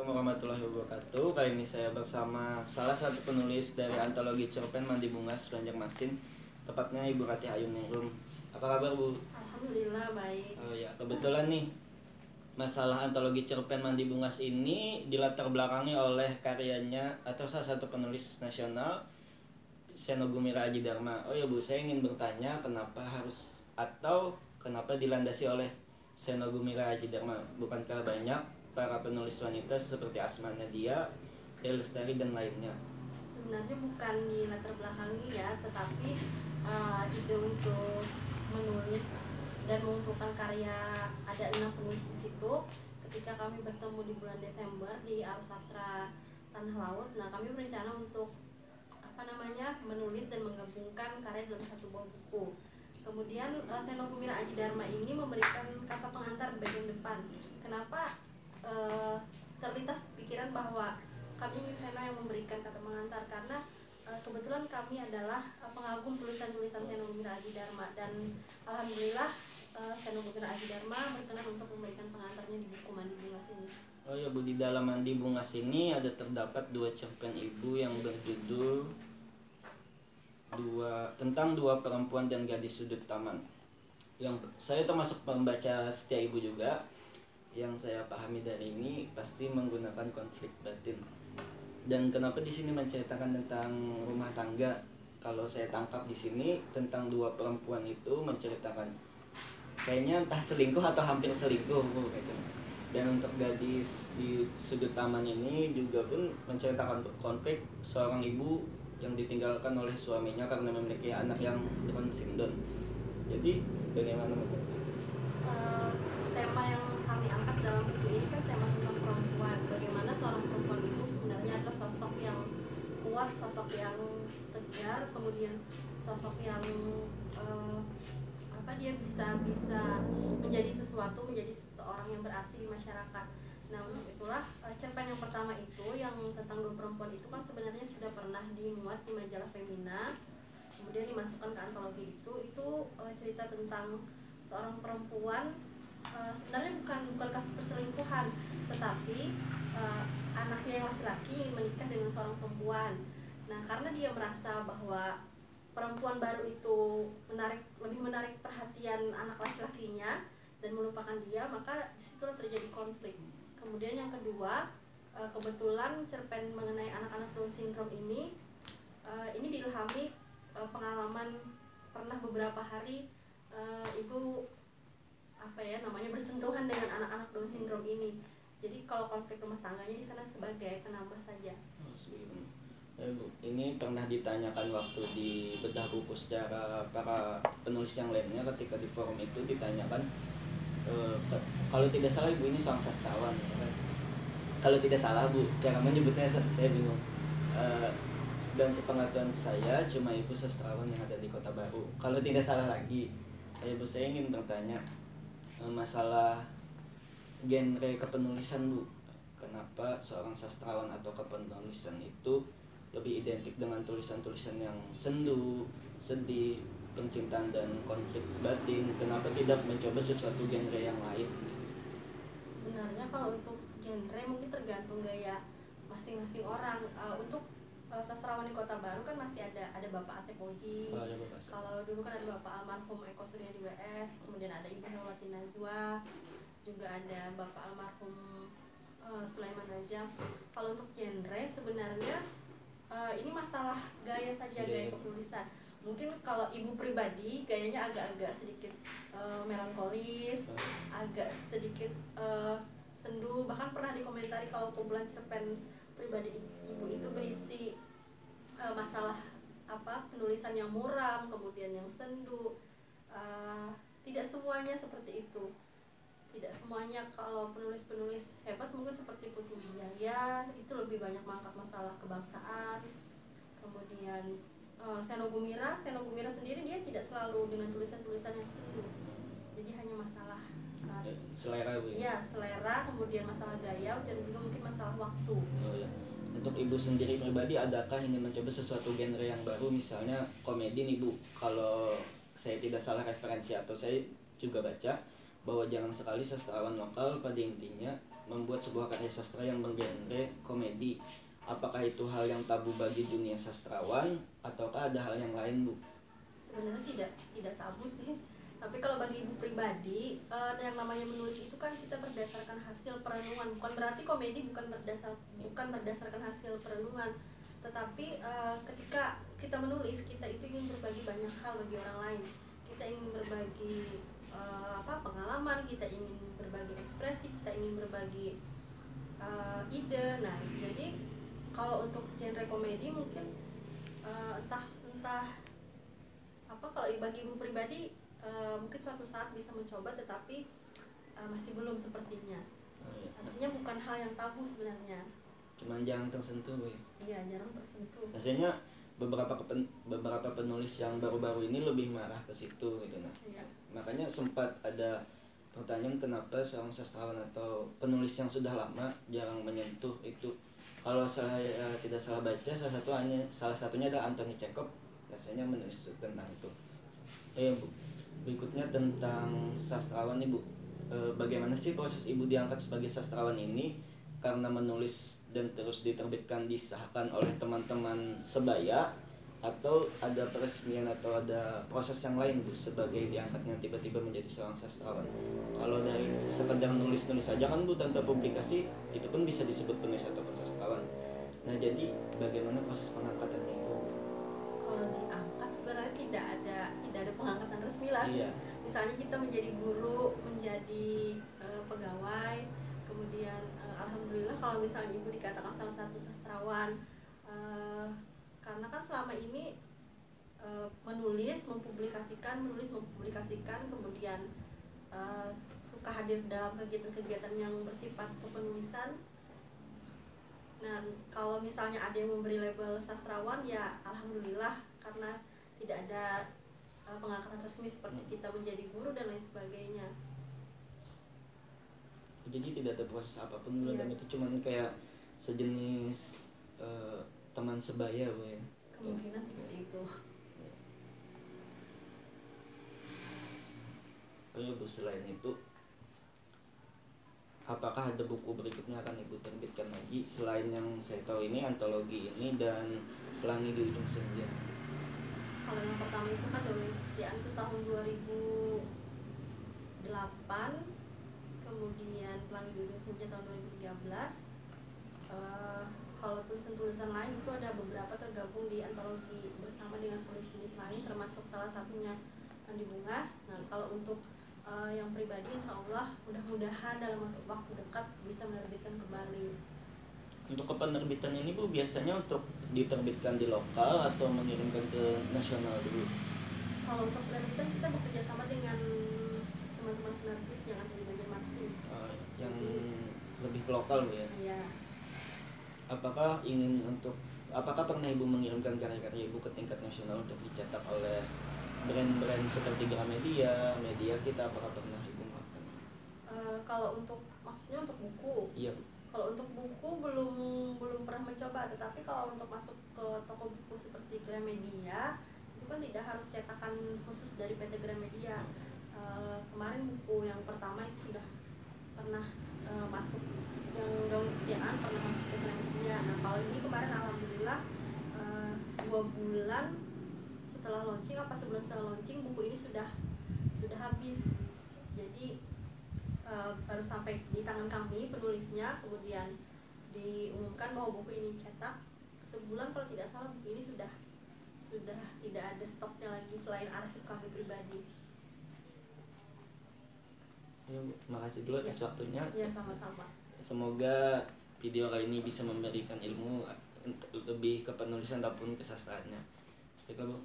Assalamualaikum warahmatullahi wabarakatuh. Kali ini saya bersama salah satu penulis dari antologi cerpen Mandi Bungas Banjarmasin, tepatnya Ibu Ratih Ayuningrum. Apa kabar, Bu? Alhamdulillah baik. Oh ya, kebetulan nih masalah antologi cerpen Mandi Bungas ini dilatar belakangi oleh karyanya atau salah satu penulis nasional, Seno Gumira Aji Dharma. Oh ya, Bu, saya ingin bertanya kenapa dilandasi oleh Seno Gumira Aji Dharma? Bukankah banyak para penulis wanita seperti Asma Nadia, Dewi Lestari dan lainnya? Sebenarnya bukan di latar belakangi ya, tetapi ide untuk menulis dan mengumpulkan karya ada 6 penulis di situ. Ketika kami bertemu di bulan Desember di Arus Sastra Tanah Laut, nah kami berencana untuk menulis dan menggabungkan karya dalam satu buah buku. Kemudian Seno Gumira Aji Dharma ini memberikan kata pengantar di bagian depan. Kenapa terlintas pikiran bahwa kami ingin Seno yang memberikan kata pengantar? Karena kebetulan kami adalah pengagum tulisan-tulisan Seno Gumira Aji Dharma, dan alhamdulillah Seno Gumira Aji Dharma berkenan untuk memberikan pengantarnya di buku Mandi Bungas ini. Oh ya, Bu, di dalam Mandi Bungas ini ada terdapat 2 cerpen Ibu yang berjudul tentang 2 perempuan dan gadis sudut taman. Yang saya termasuk pembaca setia Ibu juga. Yang saya pahami dari ini pasti menggunakan konflik batin. Dan kenapa di sini menceritakan tentang rumah tangga? Kalau saya tangkap di sini tentang 2 perempuan itu menceritakan kayaknya entah selingkuh atau hampir selingkuh, gitu. Dan untuk gadis di sudut taman ini juga pun menceritakan konflik seorang ibu yang ditinggalkan oleh suaminya karena memiliki anak yang Down syndrome. Jadi bagaimana menurut Tema yang kami angkat dalam buku ini kan tema tentang perempuan. Bagaimana seorang perempuan itu sebenarnya adalah sosok yang kuat, sosok yang tegar, kemudian sosok yang dia bisa menjadi sesuatu, menjadi seseorang yang berarti di masyarakat. Nah, untuk itulah cerpen yang pertama itu yang tentang 2 perempuan itu kan sebenarnya sudah pernah dimuat di majalah Femina, kemudian dimasukkan ke antologi itu cerita tentang seorang perempuan, sebenarnya bukan kasus perselingkuhan, tetapi anaknya yang laki-laki menikah dengan seorang perempuan. Nah, karena dia merasa bahwa perempuan baru itu lebih menarik perhatian anak laki-lakinya dan melupakan dia, maka disitulah terjadi konflik. Kemudian yang kedua, kebetulan cerpen mengenai anak-anak Down syndrome ini diilhami pengalaman pernah beberapa hari ibu bersentuhan dengan anak-anak Down syndrome ini. Jadi kalau konflik rumah tangganya di sana sebagai penambah saja. Ya, Bu, ini pernah ditanyakan waktu di bedah buku secara para penulis yang lainnya, ketika di forum itu ditanyakan kalau tidak salah Ibu ini seorang sastrawan, ya kan? Kalau tidak salah, Bu, cara menyebutnya saya bingung. Dan sepengetahuan saya cuma Ibu sastrawan yang ada di Kota Baru. Kalau tidak salah lagi, Bu, saya ingin bertanya masalah genre kepenulisan, Bu. Kenapa seorang sastrawan atau kepenulisan itu lebih identik dengan tulisan-tulisan yang sendu, sedih, pencintaan dan konflik batin? Kenapa tidak mencoba sesuatu genre yang lain? Sebenarnya kalau untuk genre mungkin tergantung gaya masing-masing orang. Untuk sastrawan di Kota Baru kan masih ada Bapak Asep Oji. Oh, ya, Bapak Asep. Kalau dulu kan ada Bapak almarhum Eko Suryadi WS, kemudian ada Ibu Helwati Najwa, juga ada Bapak almarhum Sulaiman Najam. Kalau untuk genre sebenarnya ini masalah gaya saja, gaya kepenulisan. Mungkin kalau Ibu pribadi gayanya agak-agak sedikit melankolis, agak sedikit sendu. Bahkan pernah dikomentari kalau kumpulan cerpen pribadi Ibu itu berisi masalah penulisan yang muram, kemudian yang sendu. Tidak semuanya seperti itu. Tidak semuanya. Kalau penulis-penulis hebat mungkin seperti Putu Wijaya itu lebih banyak mengangkat masalah kebangsaan. Kemudian Seno Gumira sendiri dia tidak selalu dengan tulisan-tulisan yang sendu. Jadi hanya masalah selera, Bu. Ya, selera, kemudian masalah gaya, dan juga mungkin masalah waktu. Oh, ya. Untuk Ibu sendiri pribadi, adakah ingin mencoba sesuatu genre yang baru, misalnya komedi nih, Bu? Kalau saya tidak salah referensi atau saya juga baca bahwa jangan sekali sastrawan lokal pada intinya membuat sebuah karya sastra yang bergenre komedi. Apakah itu hal yang tabu bagi dunia sastrawan ataukah ada hal yang lain, Bu? Sebenarnya tidak tabu sih. Tapi kalau bagi ibu pribadi, yang namanya menulis itu kan kita berdasarkan hasil perenungan. Bukan berarti komedi bukan berdasarkan hasil perenungan. Tetapi ketika kita menulis, kita itu ingin berbagi banyak hal bagi orang lain. Kita ingin berbagi pengalaman, kita ingin berbagi ekspresi, kita ingin berbagi ide. Nah, jadi kalau untuk genre komedi mungkin entah kalau bagi ibu pribadi mungkin suatu saat bisa mencoba, tetapi masih belum sepertinya. Artinya bukan hal yang tabu sebenarnya. Cuman jarang tersentuh, Bu. Iya, jarang tersentuh. Biasanya beberapa penulis yang baru-baru ini lebih marah ke situ gitu. Nah, iya. Makanya sempat ada pertanyaan kenapa seorang sastrawan atau penulis yang sudah lama jarang menyentuh itu. Kalau saya tidak salah baca, salah satunya adalah Anthony Chekhov, biasanya menulis tentang itu. Bu, berikutnya tentang sastrawan nih, Bu. Bagaimana sih proses Ibu diangkat sebagai sastrawan ini? Karena menulis dan terus diterbitkan disahkan oleh teman-teman sebaya, atau ada peresmian atau ada proses yang lain, Bu, sebagai diangkatnya tiba-tiba menjadi seorang sastrawan? Kalau dari sekedar nulis-nulis saja kan, Bu, tanpa publikasi itu pun bisa disebut penulis ataupun sastrawan. Nah, jadi bagaimana proses pengangkatannya itu? Kalau diangkat sebenarnya tidak ada pengangkatan resmi lah. Iya. Misalnya kita menjadi guru, menjadi pegawai, kemudian alhamdulillah kalau misalnya ibu dikatakan salah satu sastrawan, karena kan selama ini menulis mempublikasikan, kemudian suka hadir dalam kegiatan-kegiatan yang bersifat kepenulisan. Nah, kalau misalnya ada yang memberi label sastrawan, ya alhamdulillah, karena tidak ada pengangkatan resmi seperti kita menjadi guru dan lain sebagainya. Jadi tidak ada proses apapun, iya. Dan itu cuman kayak sejenis teman sebaya, Bu, ya. Kemungkinan seperti itu. Oh ya, Bu, selain itu apakah ada buku berikutnya akan Ibu terbitkan lagi selain yang saya tahu ini, antologi ini dan Pelangi di Ujung Senja? Kalau yang pertama itu kan Dongeng Kesetiaan itu tahun 2008, kemudian Pelangi di Ujung Senja tahun 2013. Kalau tulisan-tulisan lain itu ada beberapa tergabung di antologi bersama dengan penulis-penulis lain, termasuk salah satunya Andi Bungas. Nah, kalau untuk yang pribadi, insya Allah mudah-mudahan dalam waktu dekat bisa menerbitkan kembali. Untuk penerbitan ini, Bu, biasanya untuk diterbitkan di lokal atau mengirimkan ke nasional dulu? Kalau untuk penerbitan kita bekerja sama dengan teman-teman penerbit yang ada di Banjarmasin. Yang lebih ke lokal, Bu, ya? Iya. Apakah pernah Ibu mengirimkan karya-karya Ibu ke tingkat nasional untuk dicetak oleh brand-brand seperti Gramedia, media kita, apakah pernah Ibu melakukan? Kalau maksudnya untuk buku? Iya, Bu. Kalau untuk buku belum pernah mencoba, tetapi kalau untuk masuk ke toko buku seperti Gramedia itu kan tidak harus cetakan khusus dari PT Gramedia. Kemarin buku yang pertama itu sudah pernah masuk, yang Dongeng Kesetiaan pernah masuk ke Gramedia. Nah, kalau ini kemarin alhamdulillah 2 bulan setelah launching, sebulan setelah launching, buku ini sudah habis. Jadi baru sampai di tangan kami penulisnya, kemudian diumumkan bahwa buku ini cetak. Sebulan kalau tidak salah buku ini sudah tidak ada stoknya lagi selain arsip kami pribadi. Ya, Bu, makasih dulu atas waktunya. Ya, sama-sama. Semoga video kali ini bisa memberikan ilmu lebih ke penulisan ataupun kesastraannya. Baik, Bu.